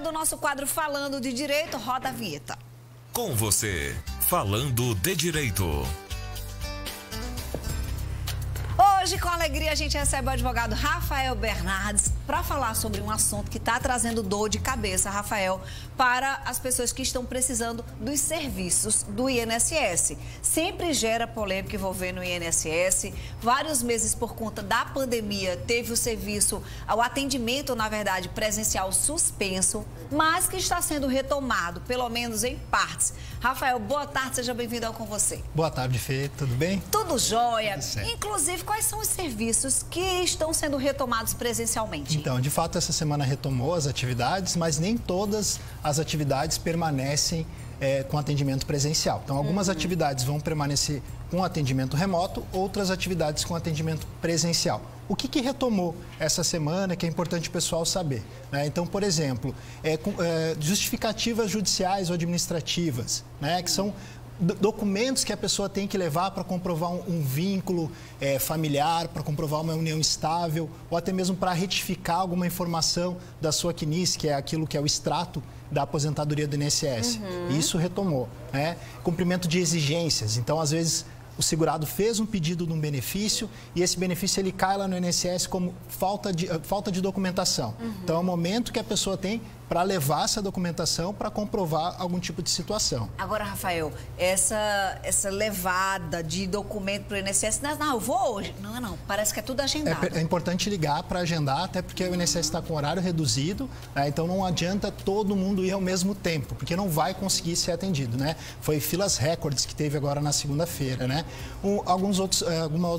do nosso quadro Falando de Direito, roda a vinheta. Com você, Falando de Direito. Hoje, com alegria, a gente recebe o advogado Rafael Bernardes para falar sobre um assunto que está trazendo dor de cabeça, Rafael, para as pessoas que estão precisando dos serviços do INSS. Sempre gera polêmica envolvendo o INSS. Vários meses por conta da pandemia, teve o serviço, o atendimento, na verdade, presencial suspenso, mas que está sendo retomado, pelo menos em partes. Rafael, boa tarde, seja bem-vindo ao Com Você. Boa tarde, Fê, tudo bem? Tudo jóia. Tudo certo. Inclusive, quais são os serviços que estão sendo retomados presencialmente? Então, de fato, essa semana retomou as atividades, mas nem todas as atividades permanecem com atendimento presencial. Então, algumas atividades vão permanecer com atendimento remoto, outras atividades com atendimento presencial. O que retomou essa semana que é importante o pessoal saber, né? Então, por exemplo, justificativas judiciais ou administrativas, né? Que são documentos que a pessoa tem que levar para comprovar um vínculo familiar, para comprovar uma união estável, ou até mesmo para retificar alguma informação da sua CNIS, que é aquilo que é o extrato da aposentadoria do INSS. Isso retomou, né? Cumprimento de exigências. Então, às vezes, o segurado fez um pedido de um benefício e esse benefício ele cai lá no INSS como falta de documentação. Então, é o momento que a pessoa tem para levar essa documentação para comprovar algum tipo de situação. Agora, Rafael, essa levada de documento para o INSS, não, eu vou hoje. Não, parece que é tudo agendado. É importante ligar para agendar, até porque o INSS está com horário reduzido, né? Então não adianta todo mundo ir ao mesmo tempo, porque não vai conseguir ser atendido, né? Foi filas recordes que teve agora na segunda-feira, né? Algumas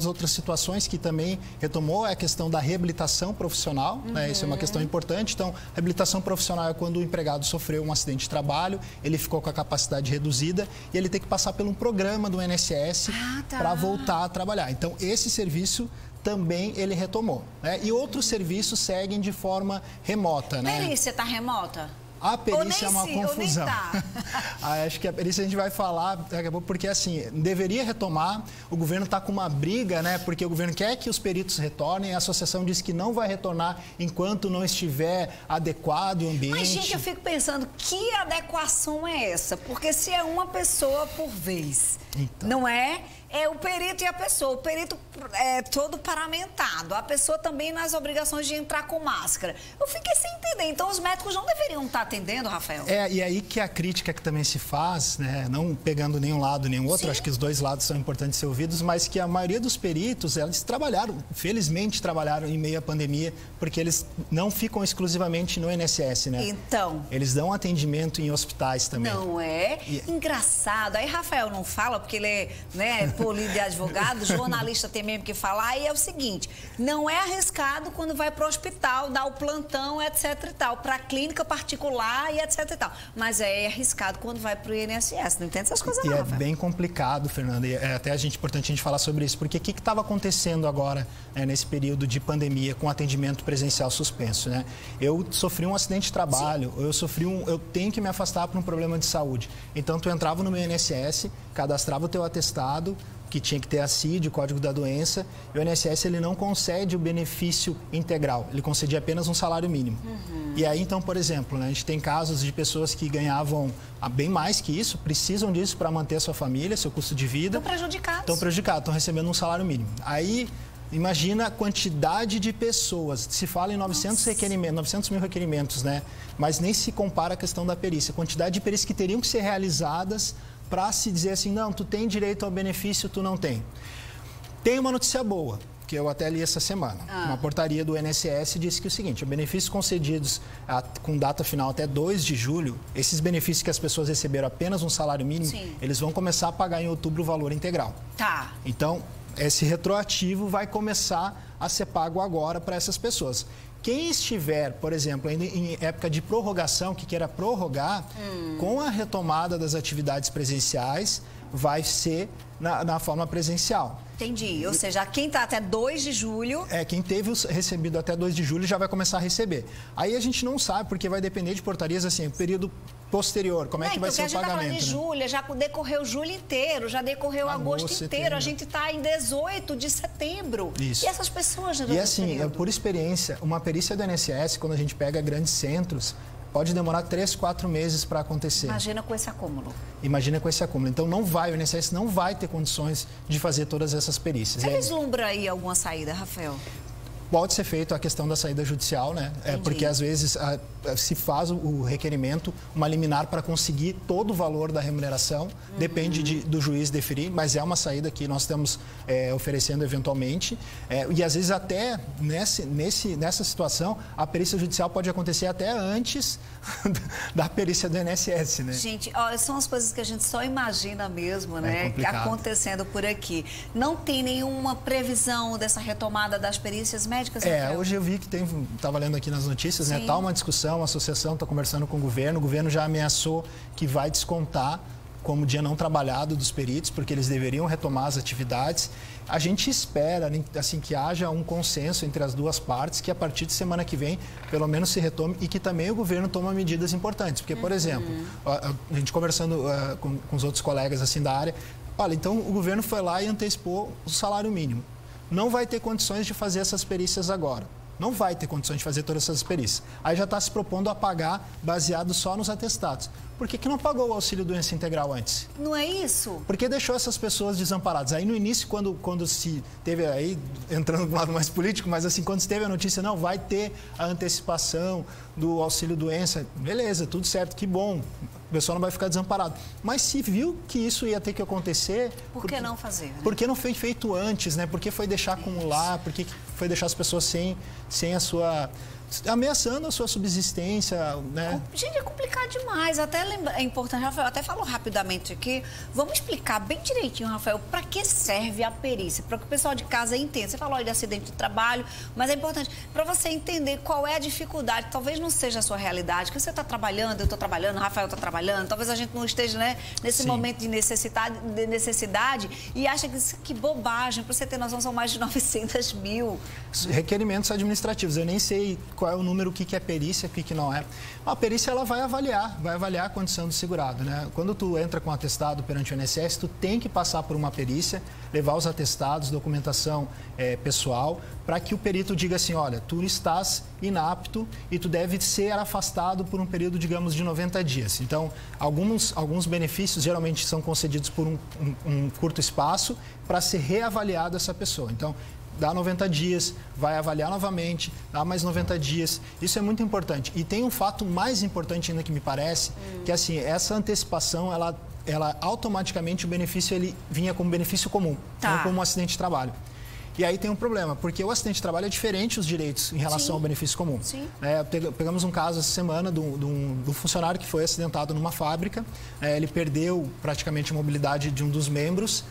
outras situações que também retomou é a questão da reabilitação profissional, né? Isso é uma questão importante. Então, reabilitação profissional é quando o empregado sofreu um acidente de trabalho, ele ficou com a capacidade reduzida e ele tem que passar por um programa do INSS para voltar a trabalhar. Então, esse serviço também ele retomou, né? E outros serviços seguem de forma remota, né? Perícia está remota? A perícia é uma confusão. Acho que a perícia a gente vai falar daqui a pouco, porque assim, deveria retomar, o governo está com uma briga, né? Porque o governo quer que os peritos retornem, a associação diz que não vai retornar enquanto não estiver adequado o ambiente. Mas, gente, eu fico pensando, que adequação é essa? Porque se é uma pessoa por vez, então, não é? É o perito e a pessoa. O perito é todo paramentado. A pessoa também nas obrigações de entrar com máscara. Eu fiquei sem entender. Então, os médicos não deveriam estar atendendo, Rafael? E aí que a crítica que também se faz, né, não pegando nenhum lado nem outro, acho que os dois lados são importantes ser ouvidos, mas que a maioria dos peritos, eles trabalharam, felizmente trabalharam em meio à pandemia, porque eles não ficam exclusivamente no INSS, né? Então. Eles dão atendimento em hospitais também. Não é? Engraçado. Aí, Rafael não fala, porque ele é, né, polido de advogado, jornalista tem mesmo que falar, e é o seguinte, não é arriscado quando vai para o hospital, dá o plantão, etc e tal, para a clínica particular e etc e tal, mas é arriscado quando vai para o INSS, não entende essas coisas não, Rafael? É bem complicado, Fernanda, e é até importante a gente falar sobre isso, porque o que estava acontecendo agora, né, nesse período de pandemia com atendimento presencial suspenso, né? Eu sofri um acidente de trabalho, eu tenho que me afastar por um problema de saúde, então tu entrava no meu INSS, cadastrava o teu atestado, que tinha que ter a CID, o código da doença, e o INSS ele não concede o benefício integral, ele concedia apenas um salário mínimo. E aí, então, por exemplo, né, a gente tem casos de pessoas que ganhavam bem mais que isso, precisam disso para manter a sua família, seu custo de vida. Estão prejudicados. Estão recebendo um salário mínimo. Aí, imagina a quantidade de pessoas, se fala em 900 mil requerimentos, né? Mas nem se compara a questão da perícia, a quantidade de perícias que teriam que ser realizadas para se dizer assim, não, tu tem direito ao benefício, tu não tem. Tem uma notícia boa, que eu até li essa semana. Uma portaria do INSS disse que é o seguinte, benefícios concedidos com data final até 2 de julho, esses benefícios que as pessoas receberam apenas um salário mínimo, eles vão começar a pagar em outubro o valor integral. Tá. Então, esse retroativo vai começar a ser pago agora para essas pessoas. Quem estiver, por exemplo, ainda em época de prorrogação, que queira prorrogar, com a retomada das atividades presenciais, vai ser na forma presencial. Entendi. Ou seja, quem está até 2 de julho... Quem teve recebido até 2 de julho já vai começar a receber. Aí a gente não sabe, porque vai depender de portarias, assim, período posterior, como é que vai ser o pagamento. A gente está falando de julho, já decorreu julho inteiro, já decorreu agosto inteiro, a gente está em 18 de setembro. Isso. E essas pessoas já E assim, por experiência, uma perícia do INSS, quando a gente pega grandes centros, pode demorar 3, 4 meses para acontecer. Imagina com esse acúmulo. Imagina com esse acúmulo. Então, o INSS não vai ter condições de fazer todas essas perícias. Você vislumbra aí alguma saída, Rafael? Pode ser feito a questão da saída judicial, né? Porque às vezes se faz o requerimento, uma liminar para conseguir todo o valor da remuneração, depende do juiz deferir, mas é uma saída que nós estamos oferecendo eventualmente. E às vezes até nessa situação, a perícia judicial pode acontecer até antes da perícia do INSS, né? Gente, são as coisas que a gente só imagina mesmo, né? Acontecendo por aqui. Não tem nenhuma previsão dessa retomada das perícias médicas? Hoje eu vi que estava lendo aqui nas notícias, né? Tá uma discussão, a associação está conversando com o governo já ameaçou que vai descontar como dia não trabalhado dos peritos, porque eles deveriam retomar as atividades. A gente espera, assim, que haja um consenso entre as duas partes, que a partir de semana que vem, pelo menos se retome e que também o governo tome medidas importantes. Porque, por exemplo, a gente conversando com os outros colegas assim da área, olha, então o governo foi lá e antecipou o salário mínimo. Não vai ter condições de fazer essas perícias agora. Não vai ter condições de fazer todas essas perícias. Aí já está se propondo a pagar baseado só nos atestados. Por que não pagou o auxílio doença integral antes? Não é isso? Porque deixou essas pessoas desamparadas. Aí no início, quando se teve, aí entrando do lado mais político, mas assim, quando se teve a notícia, não, vai ter a antecipação do auxílio doença, beleza, tudo certo, que bom. O pessoal não vai ficar desamparado. Mas se viu que isso ia ter que acontecer... Por que não fazer? Né? Por que não foi feito antes, né? Por que foi deixar acumular? Por que foi deixar as pessoas sem a sua... ameaçando a sua subsistência, né? Gente, é complicado demais. Até é importante, Rafael, até falou rapidamente aqui. Vamos explicar bem direitinho, Rafael, para que serve a perícia? Para que o pessoal de casa entenda. Você falou aí de acidente de trabalho, mas é importante para você entender qual é a dificuldade. Talvez não seja a sua realidade, que você está trabalhando, eu estou trabalhando, o Rafael está trabalhando. Talvez a gente não esteja, né, nesse momento de necessidade e acha que bobagem. Para você ter noção, são mais de 900 mil. Requerimentos administrativos. Eu nem sei qual é o número, o que é perícia, o que não é. A perícia, ela vai avaliar a condição do segurado, né? Quando tu entra com atestado perante o INSS, tu tem que passar por uma perícia, levar os atestados, documentação pessoal, para que o perito diga assim, olha, tu estás inapto e tu deve ser afastado por um período, digamos, de 90 dias. Então, alguns benefícios geralmente são concedidos por um curto espaço para ser reavaliado essa pessoa. Então, dá 90 dias, vai avaliar novamente, dá mais 90 dias. Isso é muito importante. E tem um fato mais importante ainda que me parece, que assim, essa antecipação, ela automaticamente, o benefício, ele vinha como benefício comum, não como um acidente de trabalho. E aí tem um problema, porque o acidente de trabalho é diferente os direitos em relação ao benefício comum. Pegamos um caso essa semana do funcionário que foi acidentado numa fábrica, ele perdeu praticamente a mobilidade de um dos membros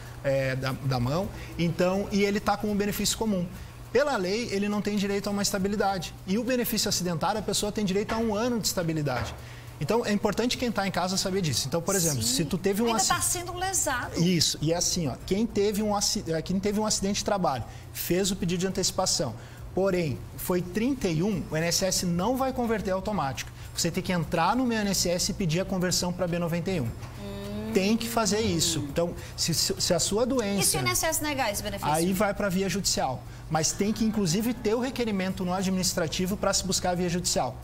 da mão, então, e ele está com um benefício comum. Pela lei, ele não tem direito a uma estabilidade. E o benefício acidentário, a pessoa tem direito a 1 ano de estabilidade. Então, é importante quem está em casa saber disso. Então, por exemplo, se tu teve um acidente... Ainda está sendo lesado. Isso. E é assim, ó, quem teve um acidente de trabalho, fez o pedido de antecipação, porém, foi 31, o INSS não vai converter automático. Você tem que entrar no meu INSS e pedir a conversão para B91. Tem que fazer isso. Então, se a sua doença... E se o INSS negar esse benefício? Aí vai para a via judicial. Mas tem que, inclusive, ter o requerimento no administrativo para se buscar a via judicial.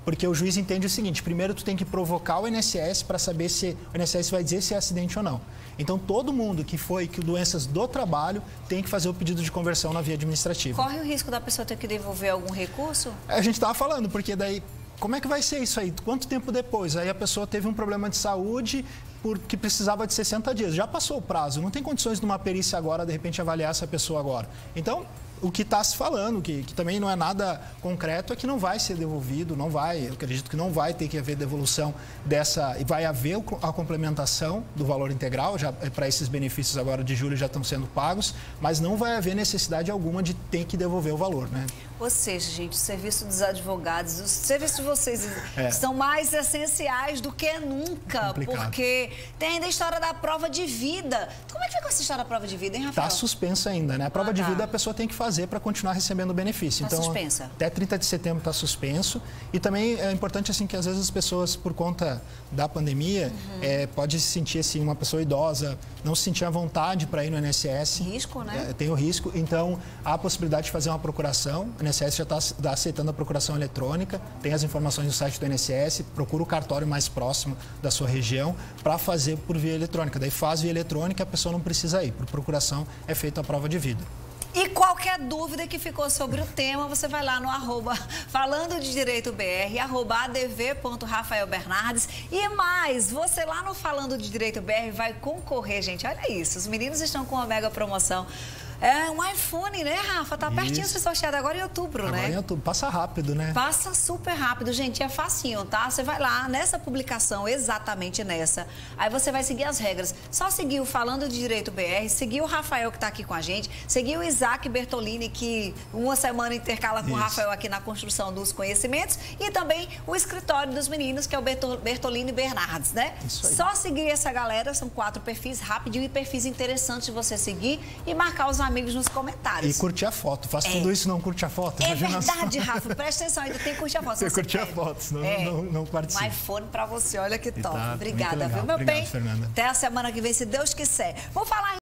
Porque o juiz entende o seguinte, primeiro tu tem que provocar o INSS para saber se o INSS vai dizer se é acidente ou não. Então, todo mundo que doenças do trabalho tem que fazer o pedido de conversão na via administrativa. Corre o risco da pessoa ter que devolver algum recurso? A gente estava falando, porque daí, como é que vai ser isso aí? Quanto tempo depois? Aí a pessoa teve um problema de saúde porque precisava de 60 dias. Já passou o prazo, não tem condições de uma perícia agora, de repente, avaliar essa pessoa agora. Então, o que está se falando, que também não é nada concreto, é que não vai ser devolvido, não vai, eu acredito que não vai ter que haver devolução dessa, e vai haver a complementação do valor integral, já para esses benefícios agora de julho já estão sendo pagos, mas não vai haver necessidade alguma de ter que devolver o valor, né? Ou seja, gente, o serviço dos advogados, os serviços de vocês são mais essenciais do que nunca, porque tem ainda a história da prova de vida. Como é que fica essa história da prova de vida, hein, Rafael? Está suspensa ainda, né? A prova de vida a pessoa tem que fazer para continuar recebendo o benefício. Está então, suspensa. Até 30 de setembro está suspenso. E também é importante assim que às vezes as pessoas, por conta da pandemia, pode se sentir assim, uma pessoa idosa, não se sentir à vontade para ir no INSS. Risco, né? Tem o risco. Então, há a possibilidade de fazer uma procuração. O INSS já está aceitando a procuração eletrônica, tem as informações no site do INSS, procura o cartório mais próximo da sua região para fazer por via eletrônica. Daí faz via eletrônica, a pessoa não precisa ir. Por procuração é feita a prova de vida. E qualquer dúvida que ficou sobre o tema, você vai lá no @falando de direito BR, @adv.rafaelbernardes. E mais, você lá no Falando de Direito BR vai concorrer, gente. Olha isso, os meninos estão com uma mega promoção. É um iPhone, né, Rafa? Tá pertinho de ser sorteado agora em outubro, né? Agora em outubro. Passa rápido, né? Passa super rápido, gente. É facinho, tá? Você vai lá nessa publicação, exatamente nessa. Aí você vai seguir as regras. Só seguir o Falando de Direito BR, seguir o Rafael que tá aqui com a gente, seguir o Isaac Bertolini, que uma semana intercala com o Rafael aqui na construção dos conhecimentos, e também o escritório dos meninos, que é o Bertolini Bernardes, né? Isso aí. Só seguir essa galera, são 4 perfis rapidinho e perfis interessantes de você seguir e marcar os amigos nos comentários. E curtir a foto. Faz tudo isso e não curte a foto. É verdade, Rafa. Presta atenção, ainda tem que curtir a foto. Tem que curtir a foto, senão não participa. Um iPhone pra você, olha que top. Tá, Obrigada, muito legal. viu, meu Obrigado, bem? Fernanda. Até a semana que vem, se Deus quiser. Vou falar